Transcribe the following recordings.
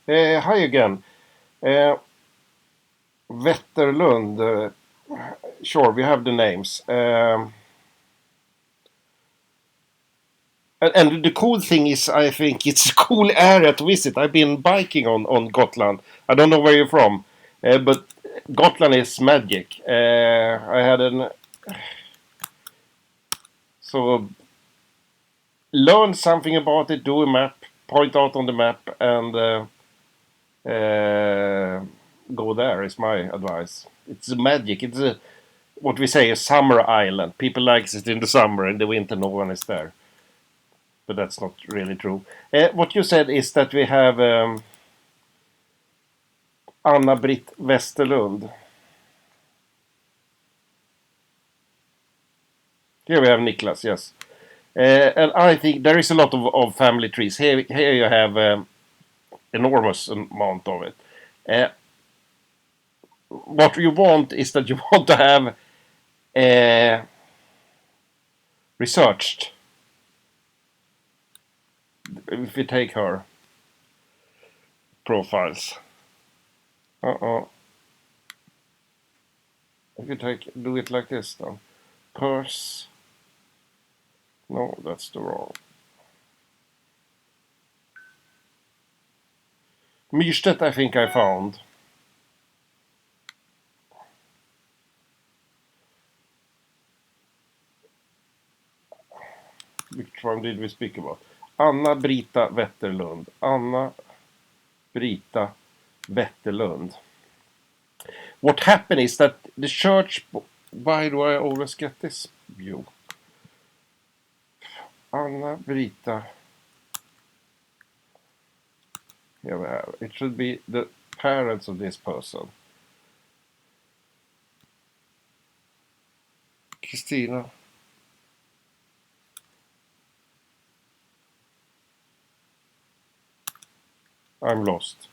Hi again. Uh, Wetterlund. Sure, we have the names. And the cool thing is, I think it's a cool area to visit. I've been biking on Gotland. I don't know where you're from, but Gotland is magic. I had an so learn something about it, do a map, point out on the map, and go there. Is my advice. It's magic. It's a what we say a summer island. People likes it in the summer, in the winter no one is there. But that's not really true. What you said is that we have Anna-Britt Westerlund. Here we have Niklas, yes. And I think there is a lot of family trees. Here you have enormous amount of it. Uh, what you want is that you want to have researched. If we take her profiles. Uh-oh. If you do it like this then. Purse. No, that's the wrong. Myrstedt I think I found. Which one did we speak about? Anna-Brita Wetterlund. Anna-Brita Wetterlund. What happened is that the church... Why do I always get this view? Anna-Brita... Here we have. It should be the parents of this person. Kristina. I'm lost.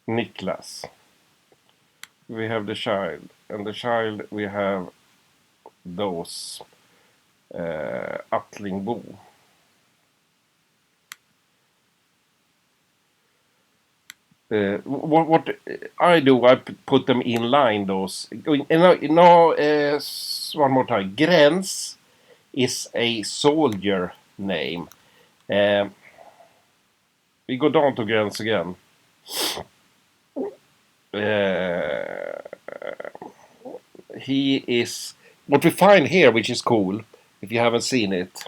Niklas. We have the child. And the child we have those Attlingbo. What I do, I put them in line. Those. One more time. Gräns is a soldier name. We go down to Gräns again. He is what we find here, which is cool. If you haven't seen it,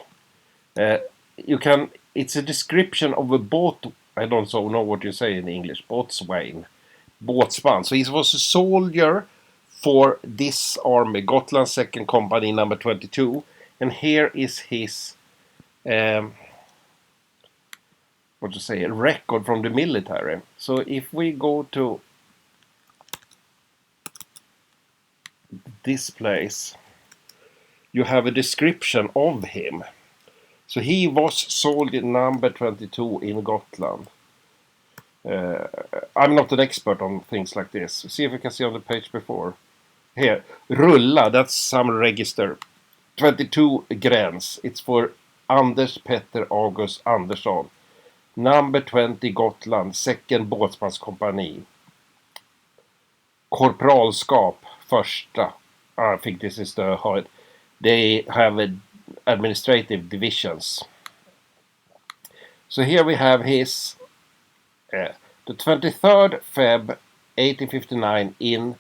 you can. It's a description of a boat. I don't know what you say in English. Boatswain. Boatswain. So he was a soldier for this army, Gotland 2nd Company, number 22. And here is his, a record from the military. So if we go to this place, you have a description of him. So he was soldier number 22 in Gotland. I'm not an expert on things like this. See if we can see on the page before. Here, Rulla, that's some register. 22 Gräns. It's for Anders Petter August Andersson. Number 20 Gotland, 2nd Båtsmanskompani. Korpralskap, första. I think this is the height. They have administrative divisions. So here we have his the 23rd Feb 1859 in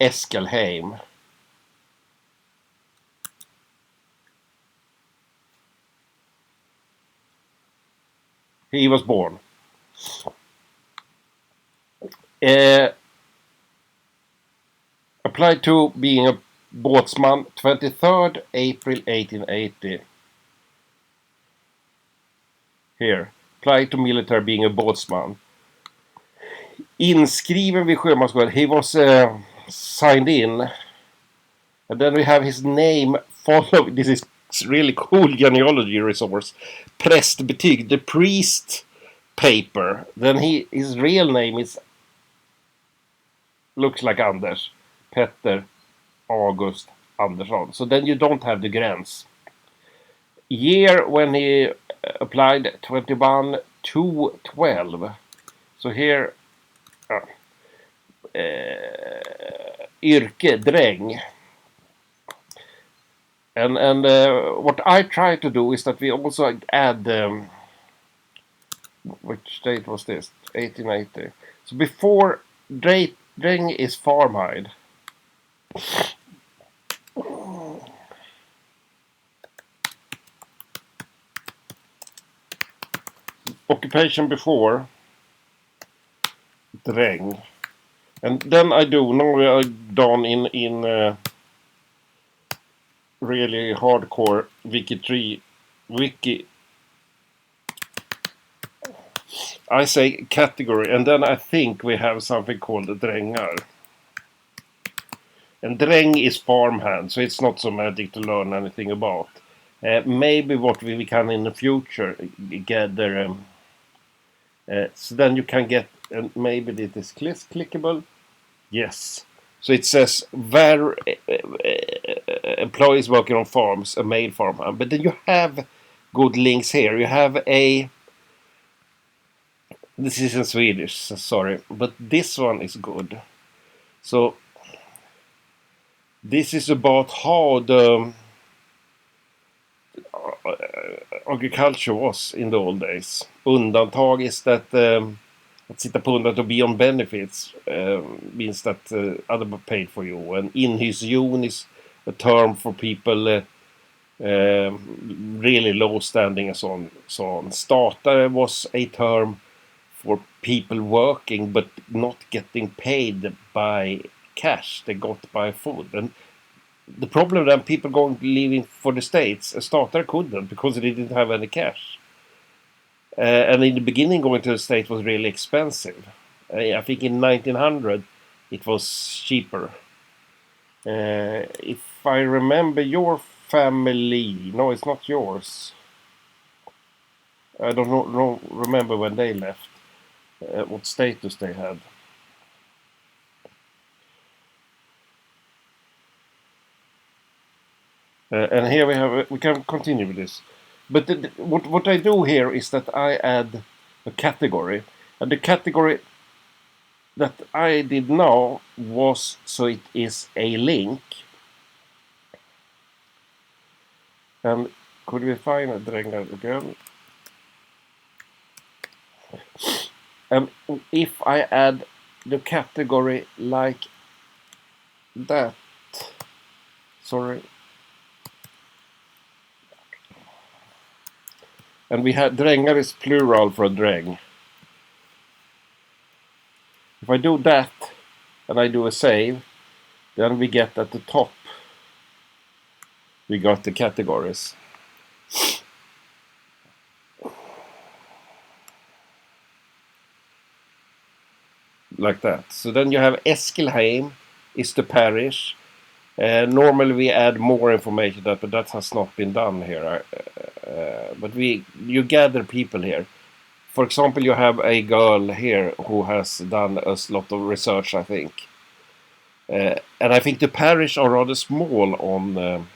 Eskelheim. He was born. Applied to being a båtsman 23rd April 1880. Here. Applied to military being a båtsman. Inskriven vid Sjömansskolan. He was signed in. And then we have his name follow. This is really cool genealogy resource. Prästbetyg. The priest paper. Then his real name is looks like Anders. Petter, August, Andersson. So then you don't have the gräns. Year when he applied 21 to 12. So here, yrke, dräng. And what I try to do is that we also add, which date was this? 1880. So before dräng is farmhide. Occupation before dräng. And then I do, now we are done in really hardcore wiki. I say category, and then I think we have something called drängar. And dräng is farmhand, so it's not so magic to learn anything about. Maybe what we can in the future gather. So then you can get, and maybe it is clickable. Yes. So it says where employees working on farms, a male farmhand. But then you have good links here. You have a. This is in Swedish, sorry, but this one is good. So this is about how the agriculture was in the old days. Undantag is that att sitta på undantag beyond benefits means that other paid for you. And inhysion is a term for people really low standing and so on. Statare was a term for people working but not getting paid by cash. They got by food. And the problem then, people leaving for the States, a starter couldn't because they didn't have any cash. And in the beginning, going to the States was really expensive. I think in 1900 it was cheaper. If I remember your family, no, it's not yours. I don't know remember when they left, what status they had. And here we can continue with this. But what I do here is that I add a category. And the category that I did now was, so it is a link. And could we find a drängar again? And if I add the category like that, sorry. And we had drängar is plural for a dräng. If I do that and I do a save, then we get at the top, we got the categories. Like that. So then you have Eskilheim is the parish. Normally we add more information to that, but that has not been done here. But you gather people here. For example, you have a girl here who has done a lot of research, I think. And I think the parish are rather small on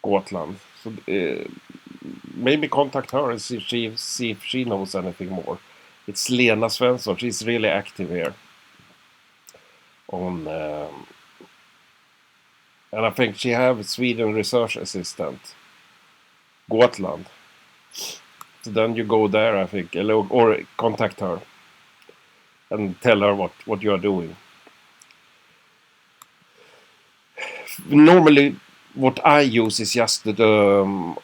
Gotland. So maybe contact her and see if she knows anything more. It's Lena Svensson. She's really active here. And I think she have Sweden research assistant Gotland. So then you go there, I think, or contact her and tell her what you are doing. Normally what I use is just the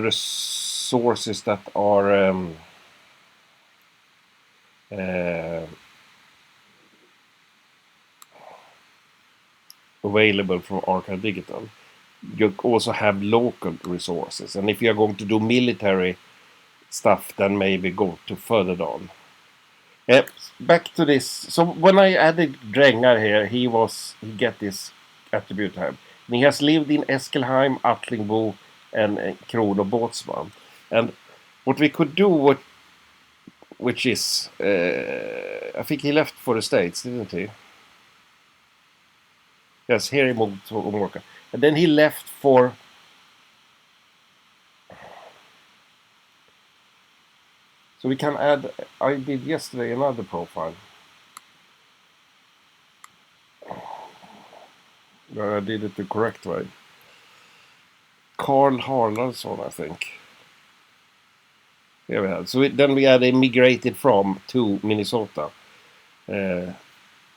resources that are available from Archive Digital. You also have local resources, and if you are going to do military stuff, then maybe go to further down. Back to this. So when I added drängar here, he get this attribute tab. And he has lived in Eskilheim, Atlingbo, and Kron och Boatswain. And what we could do, which is, I think he left for the States, didn't he? Yes, here he moved to America. And then he left for... So we can add... I did yesterday another profile. I did it the correct way. Carl Harlandsson, I think. Here we have. So then we had immigrated from to Minnesota.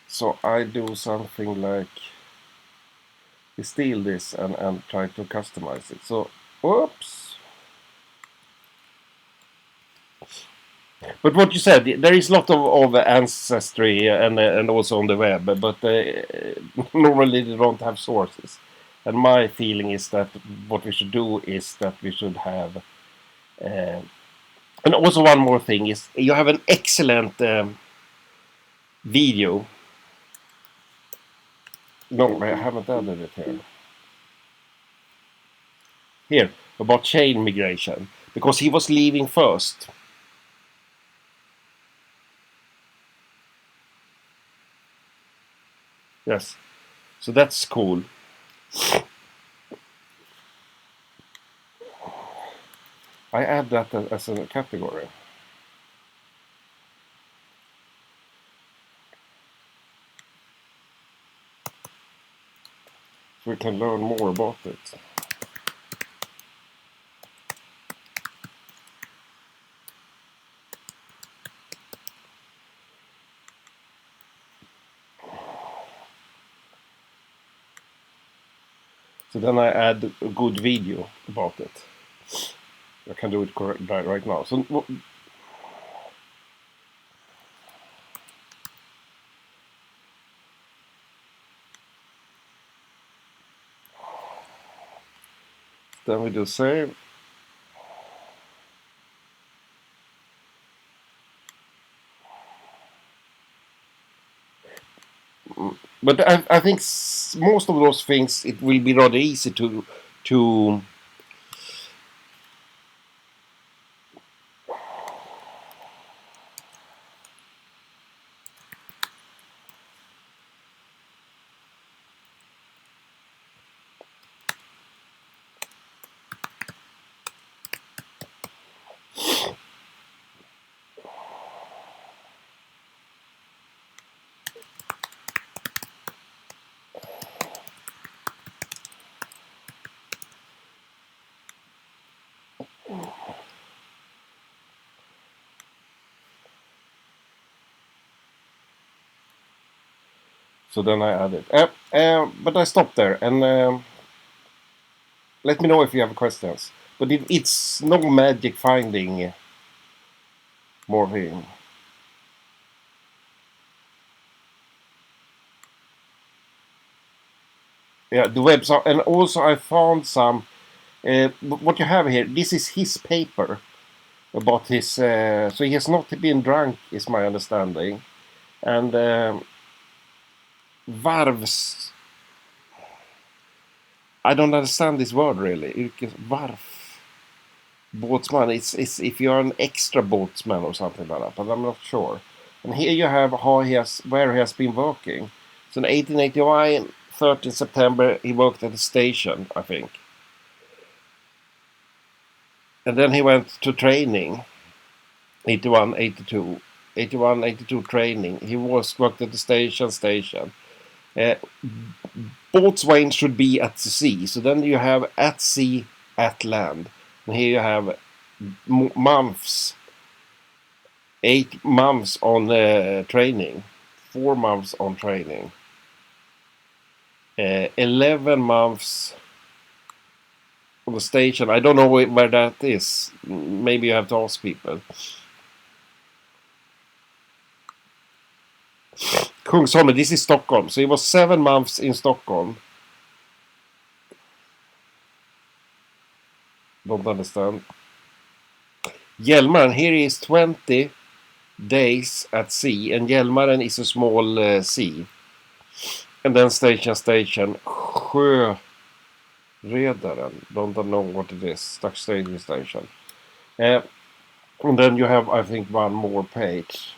So I do something like... steal this and try to customize it. So, whoops. But what you said, there is a lot of ancestry and also on the web, but normally they don't have sources. And my feeling is that what we should do is that we should have... and also one more thing is, you have an excellent video. No, I haven't added it here. Here, about chain migration. Because he was leaving first. Yes. So that's cool. I add that as a category. So we can learn more about it. So then I add a good video about it. I can do it right now. So then we do save. But I think most of those things, it will be rather easy to so then I add it. But I stopped there, and let me know if you have questions. But it's no magic finding more thing. Yeah, the website, and also I found some. What you have here, this is his paper about his. So he has not been drunk, is my understanding, and varvs. I don't understand this word really. Varv. Boatsman. It's if you're an extra boatsman or something like that, but I'm not sure. And here you have where he has been working. So in 1881, 13 September, he worked at the station, I think. And then he went to training. 81, 82. 81, 82 training. He worked at the station. Boatswain should be at the sea. So then you have at sea, at land. And here you have months. 8 months on training. 4 months on training. 11 months on the station. I don't know where that is. Maybe you have to ask people. Kungsholmen, this is Stockholm. So he was 7 months in Stockholm. Don't understand. Hjälmaren, here is 20 days at sea. And Hjälmaren is a small sea. And then station. Sjöredaren. Don't know what it is. Station. And then you have, I think, one more page.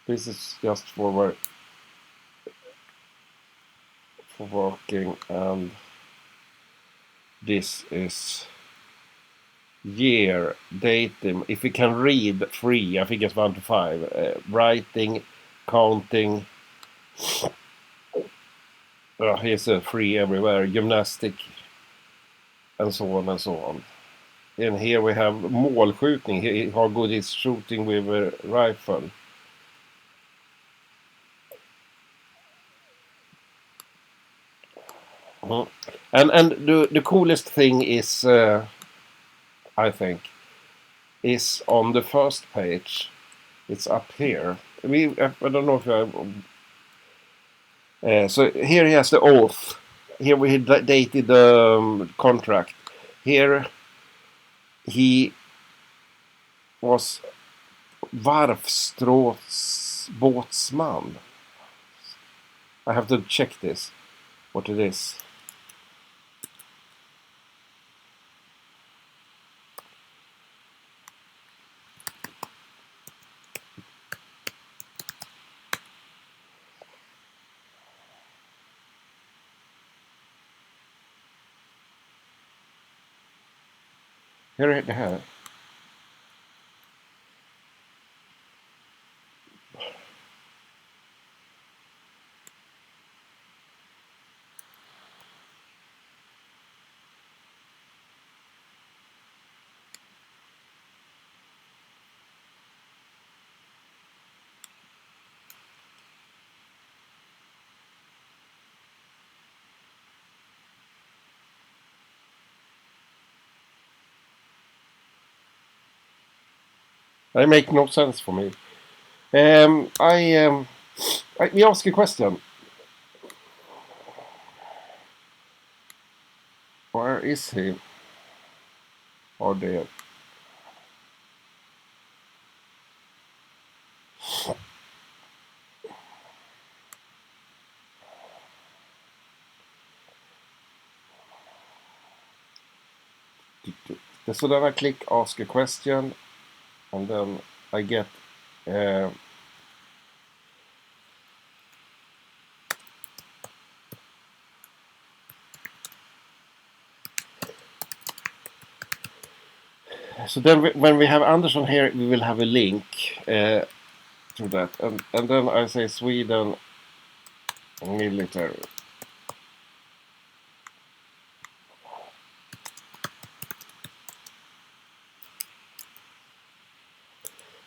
This is just for working, and this is year, datum. If we can read free, I think it's 1 to 5. Writing, counting. Here's a free everywhere. Gymnastic, and so on and so on. And here we have målskjutning. How good is shooting with a rifle. Mhm. And the coolest thing is, I think, is on the first page. It's up here. I don't know if so here he has the oath. Here we dated the contract. Here he was Boatswain. I have to check this, what it is. Here det här. It makes no sense for me. We ask a question. Where is he? Or there? So then I click ask a question, and then I get so then when we have Andersson here, we will have a link to that, and then I say Sweden military.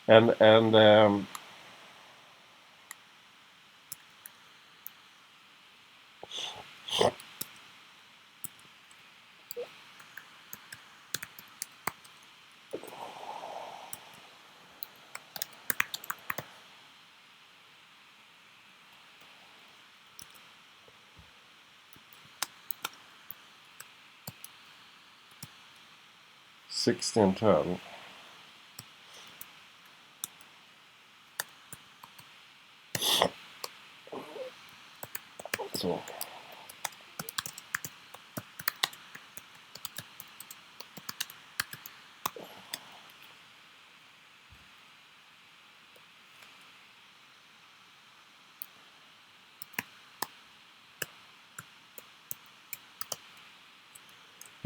And 1610. So.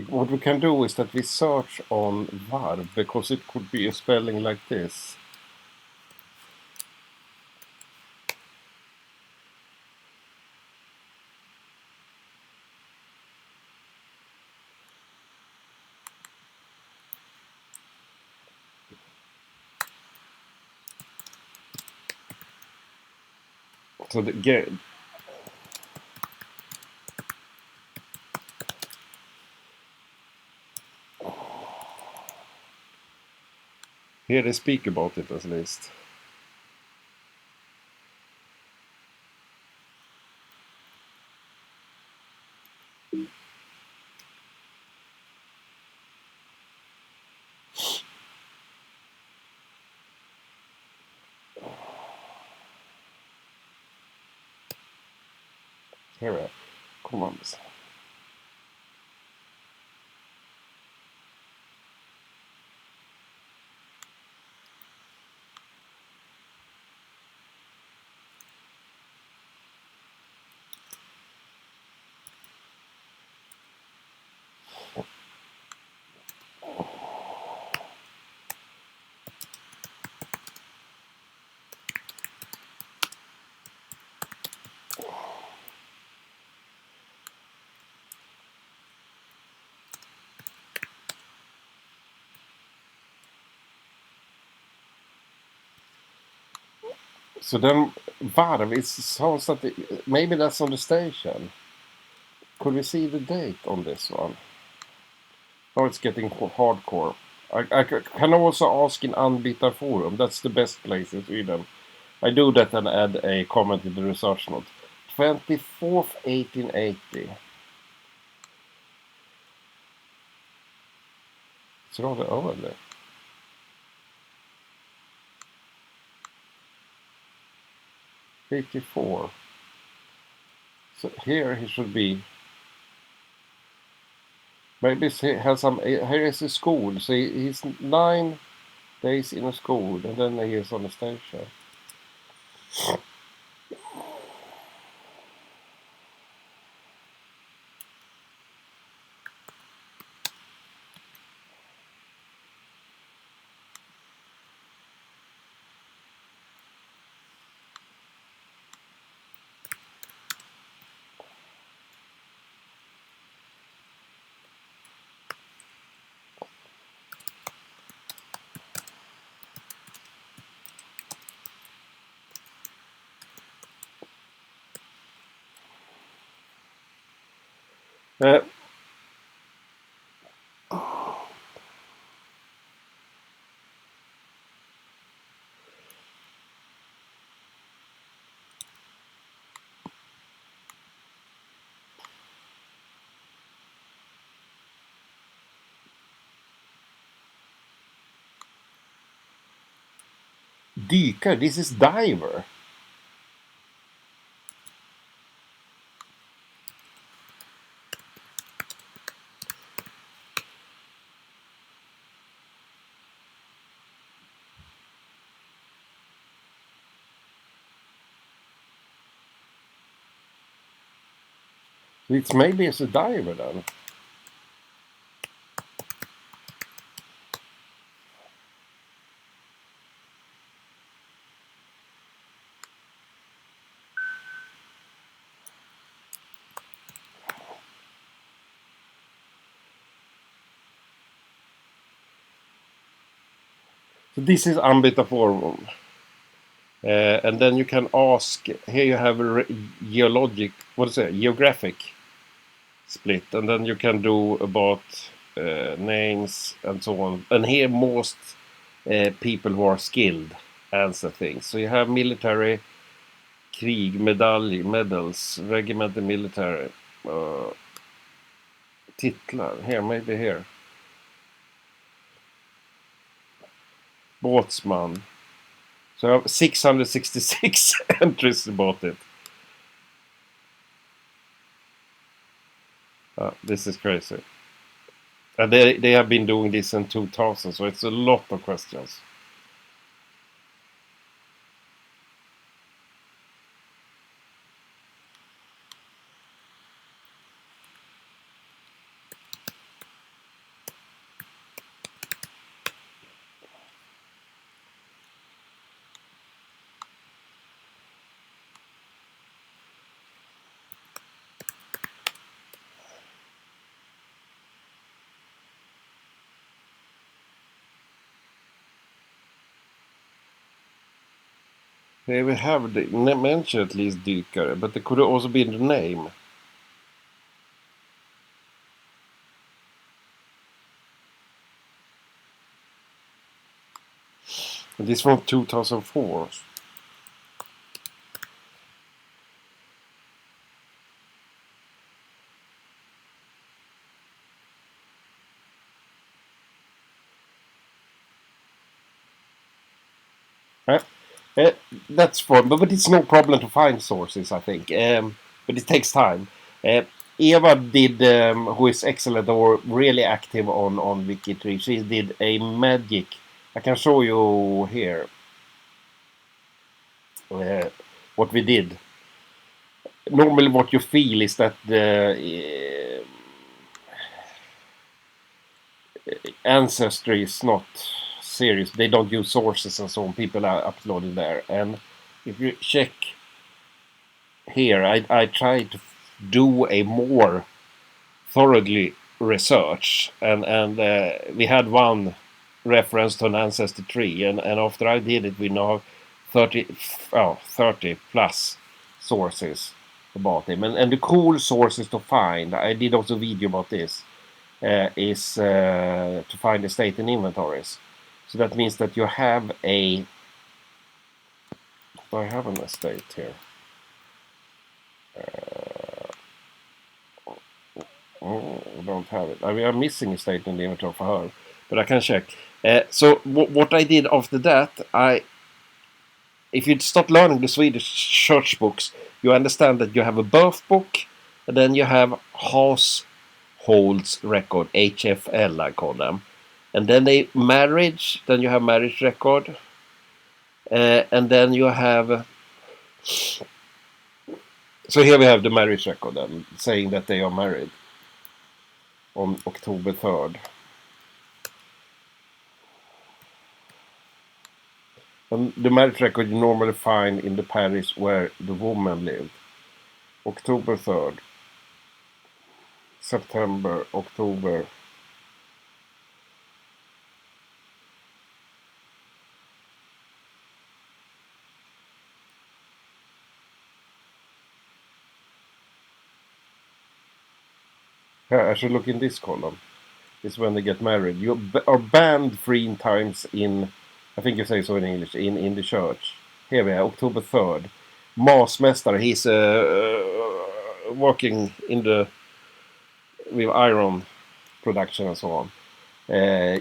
What we can do is that we search on verb, because it could be a spelling like this. So here they speak about it at least. Here, come on. So then, varv, it sounds that maybe that's on the station. Could we see the date on this one? Oh, it's getting hardcore. I can also ask in Anbitar Forum. That's the best place in Sweden. I do that and add a comment in the research note. 24th, 1880. It's rather early. '84. So here he should be. Maybe he has some. Here is a school. So he's 9 days in a school, and then he is on the station. Uh, Dyker. This is diver. It's maybe as a diver then. So this is Ambita Forum. And then you can ask, here you have a geographic split, and then you can do about names and so on. And here most people who are skilled answer things. So you have military, krig, medals, regimental military, titlar, here, maybe here. Boatswain. So I have 666 entries about it. This is crazy. And they have been doing this in 2000, so it's a lot of questions. Here we have mentioned at least Dyker, but it could also be the name. This from 2004. Uh, that's fun, but it's no problem to find sources, I think. but it takes time. Eva did, who is excellent or really active on Wiki3, she did a magic. I can show you here what we did. Normally what you feel is that the ancestry is not serious. They don't use sources and so on. People are uploading there. And if you check here, I tried to do a more thoroughly research. And we had one reference to an ancestor tree. And after I did it, we now have 30 plus sources about him. And the cool sources to find, I did also a video about this, is to find estate in inventories. So that means that you have a... I have an estate here. I don't have it. I mean, I'm missing estate in the inventory for her, but I can check. So what I did after that, if you start learning the Swedish church books, you understand that you have a birth book, and then you have households record, HFL I call them, and then marriage, then you have marriage record, and then you have... So here we have the marriage record then, saying that they are married on October 3rd. And the marriage record you normally find in the parish where the woman lived. October 3rd. September, October. I should look in this column. This is when they get married. You are banned 3 times in, I think you say so in English, in the church. Here we are, October 3rd. Masmästare, he's working with iron production and so on.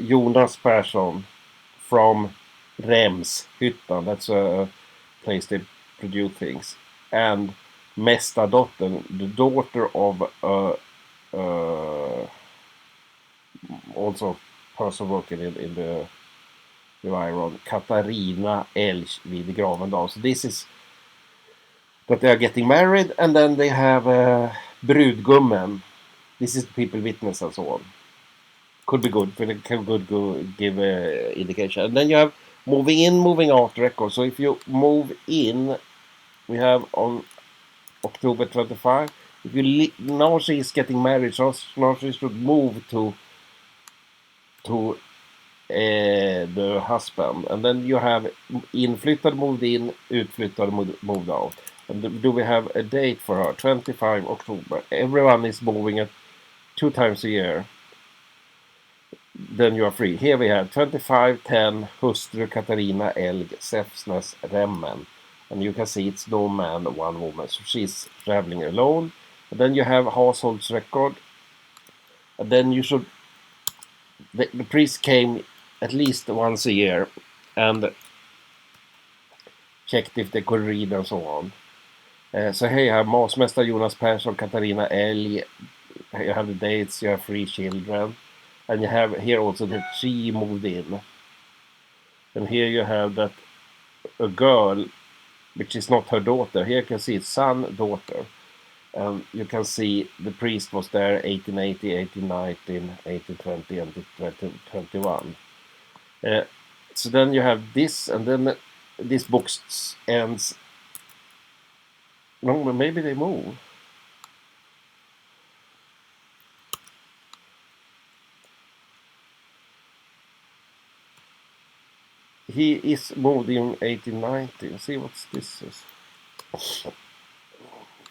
Jonas Persson from Remshyttan, that's a place they produce things. And Mästardottern, the daughter of also person working in the iron, Katarina Elch vid Gravendal. So this is that they are getting married, and then they have brudgummen. This is the people witness and so on. Could be good, but it can give indication. And then you have moving in, moving out record. So if you move in, we have on October 25. If you now she is getting married, so now she should move to the husband, and then you have inflyttad moved in, utflyttad moved out. And do we have a date for her? 25 October. Everyone is moving at 2 times a year. Then you are free. Here we have 2510 hustru Katarina Elg Säfsnäs Remmen. And you can see it's no man, 1 woman. So she's traveling alone. And then you have households record. And then you should... The priest came at least once a year and checked if they could read and so on. So here you have Masmästare Jonas Persson, Katarina Elg. You have the dates, you have 3 children. And you have here also that she moved in. And here you have that a girl, which is not her daughter. Here you can see it's son, daughter. And you can see the priest was there 1880, 1819, 1820, and 1821. So then you have this, and then this book ends. No, maybe they move. He is moved in 1890. See what this is.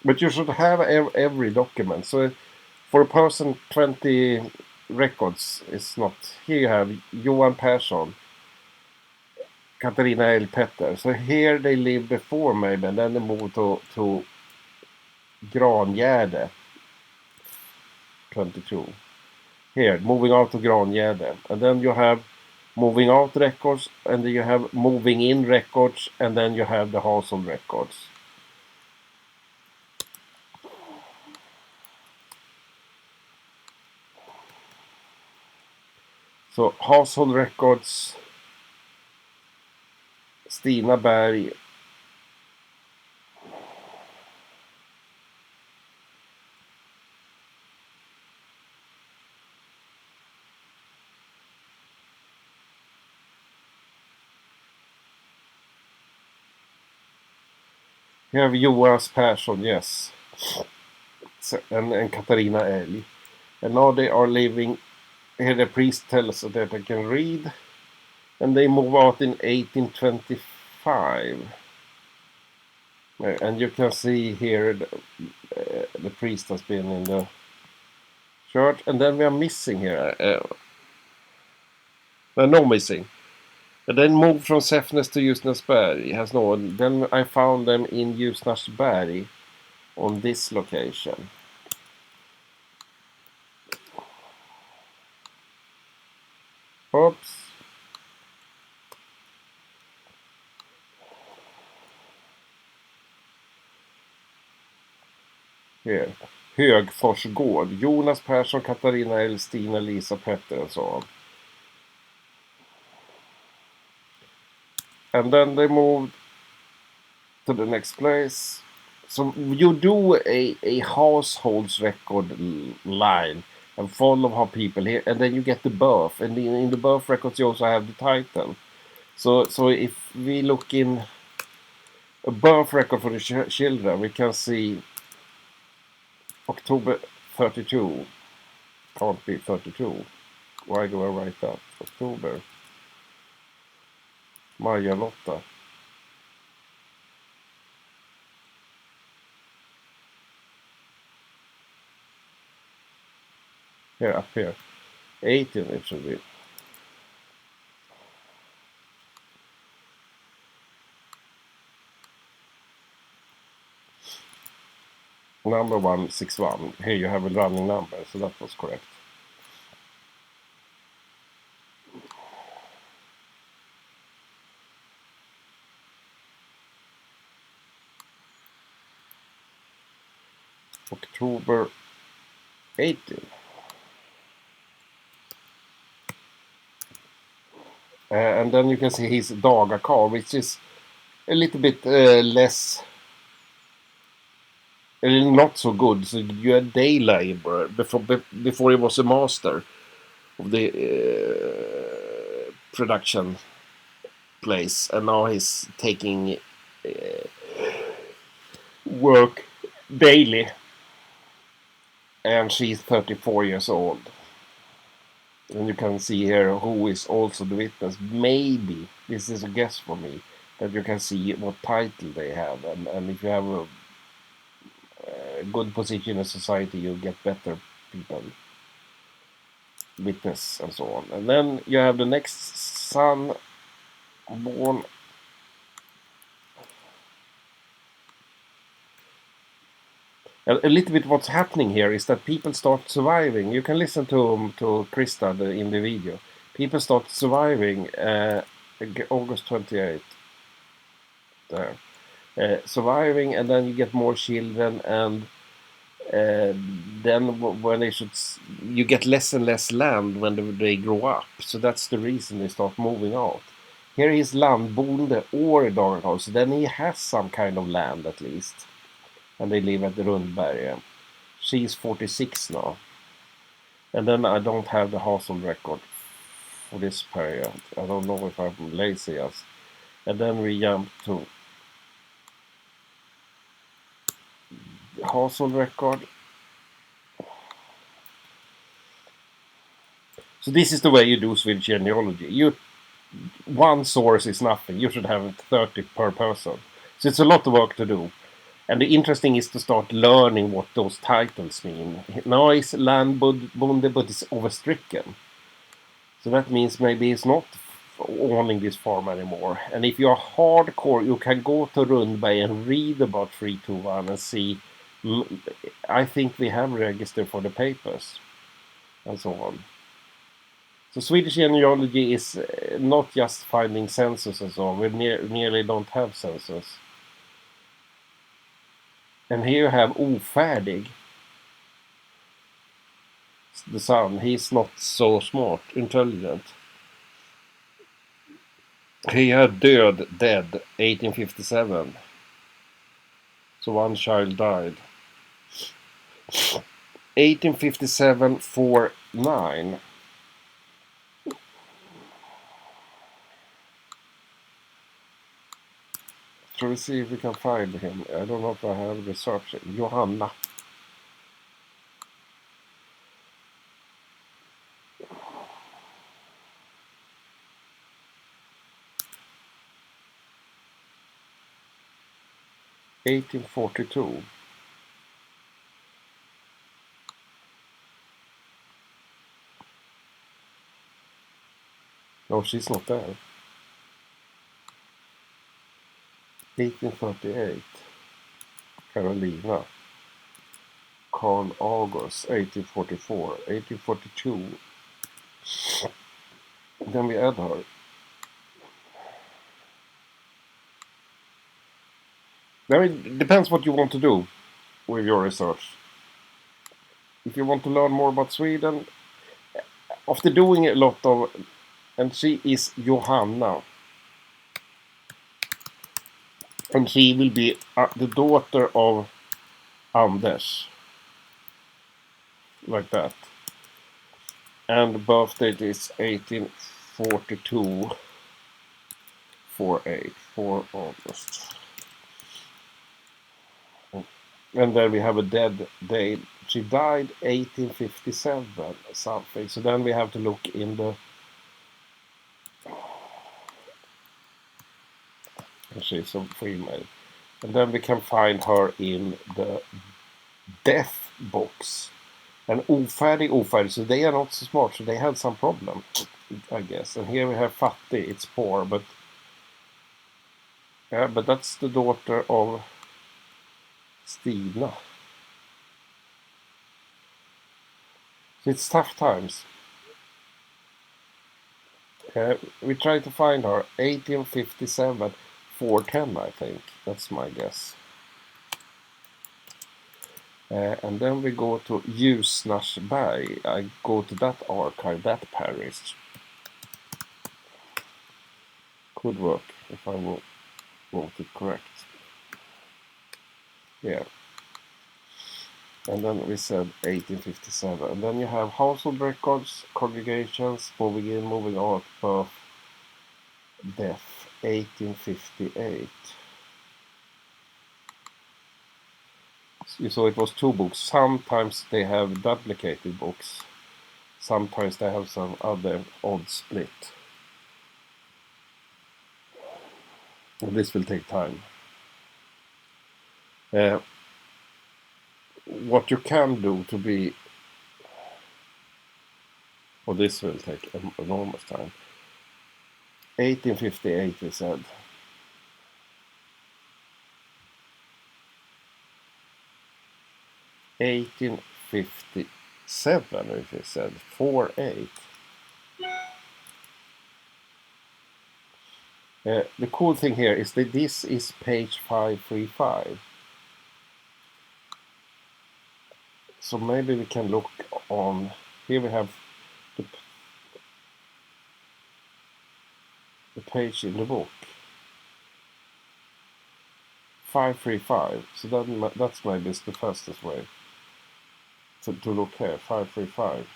But you should have every document. So for a person, 20 records is not... Here you have Johan Persson, Katarina L. Petter. So here they lived before maybe, and then they moved to Grangärde, 22. Here, moving out to Grangärde. And then you have moving out records, and then you have moving in records, and then you have the household records. So household records, Stina Berg. Here have Jonas Persson, yes. And Katarina Elg. And now they are living. Here the priest tells us that they can read. And they move out in 1825. And you can see here the priest has been in the church. And then we are missing here. No missing. And then moved from Säffnes to Ljusnarsberg. Has no. Then I found them in Ljusnarsberg on this location. Oops. Here. Högforsgård. Jonas Persson, Katarina Elg, Stina, Lisa, Petter and so on. And then they moved to the next place. So you do a households record line and follow how people here, and then you get the birth, and in the birth records you also have the title. So if we look in a birth record for the children, we can see October 32. Can't be 32. Why do I write that? October. Maja Lotta. Here, up here. 18 it should be. Number 161. Here you have a running number, so that was correct. October 18. And then you can see his Dagakar, which is a little bit less, not so good. So you had day labor before he was a master of the production place, and now he's taking work daily, and she's 34 years old. And you can see here who is also the witness. Maybe, this is a guess for me, that you can see what title they have. And if you have a good position in society, you get better people, witness and so on. And then you have the next son born. A little bit what's happening here is that people start surviving. You can listen to Krista in the video. People start surviving August 28th. There. Surviving, and then you get more children, and then when you get less and less land when they grow up. So that's the reason they start moving out. Here is landbonde or Dagenhag, so then he has some kind of land at least. And they live at the Rundberget. She's 46 now. And then I don't have the household record for this period. I don't know if I'm lazy as. And then we jump to the household record. So this is the way you do Swedish genealogy. One source is nothing. You should have 30 per person. So it's a lot of work to do. And the interesting is to start learning what those titles mean. Now it's landbonde, but it's overstricken. So that means maybe it's not owning this farm anymore. And if you're hardcore, you can go to Rundberg and read about 321 and see. I think we have registered for the papers and so on. So Swedish genealogy is not just finding census and so on. We nearly don't have census. And here you have ofärdig. The son, he's not so smart, intelligent. He had dead 1857. So one child died. 1857 49. Shall we see if we can find him? I don't know if I have the search. Johanna. (1842). No, she's not there. 1838. Carolina. Carl August, 1844. 1842. Then we add her. Now it depends what you want to do with your research. If you want to learn more about Sweden, after doing a lot of, and she is Johanna, and she will be the daughter of Anders, like that. And the birth date is 1842, 4/8, 4 August. And then we have a dead date. She died 1857 something. So then we have to look in the. She's a female. And then we can find her in the death box. And ofärdig, so they are not so smart, so they had some problem, I guess. And here we have fattig, it's poor, but yeah, but that's the daughter of Stina. So it's tough times. We try to find her 1857, 410, I think. That's my guess. And then we go to Ljusnarsberg. I go to that archive, that parish. Could work if I wrote it correct. Yeah. And then we said 1857. And then you have household records, congregations, moving out, birth, death, 1858. So it was 2 books. Sometimes they have duplicated books. Sometimes they have some other odd split. And this will take time. What you can do to be... Well, this will take enormous time. 1858 we said. 1857 if we said. 4/8. The cool thing here is that this is page 535. So maybe we can look on... Here we have the page in the book. 535. So that's maybe the fastest way to look here. 535.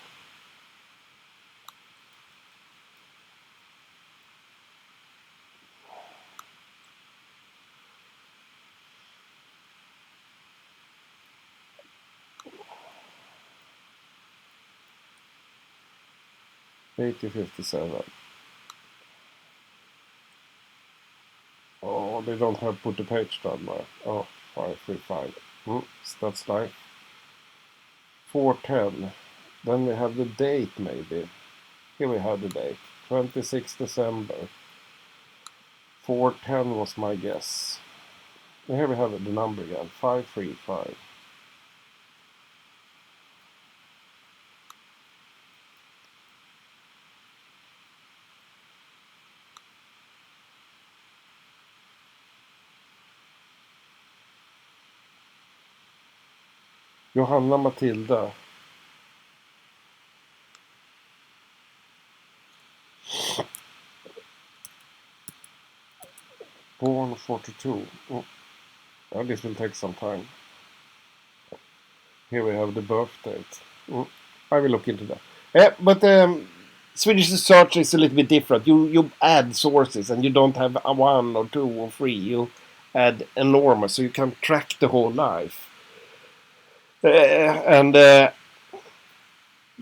(1857). Oh, they don't have put the page down there. Oh, 535. That's nice. 410. Then we have the date maybe. Here we have the date. 26 December. 410 was my guess. And here we have the number again. 535. Johanna Matilda. 42. Oh, well, this will take some time. Here we have the birth date. I will look into that. But Swedish search is a little bit different. You add sources and you don't have a 1 or 2 or 3. You add enormous, so you can track the whole life.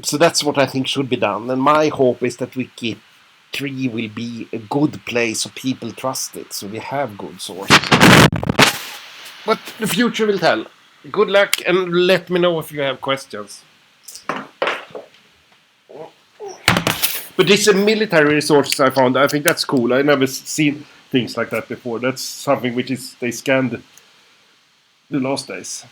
So that's what I think should be done. And my hope is that Wiki 3 will be a good place so people trust it. So we have good sources. But the future will tell. Good luck and let me know if you have questions. But these military resources I found, I think that's cool. I never seen things like that before. That's something which is they scanned the last days.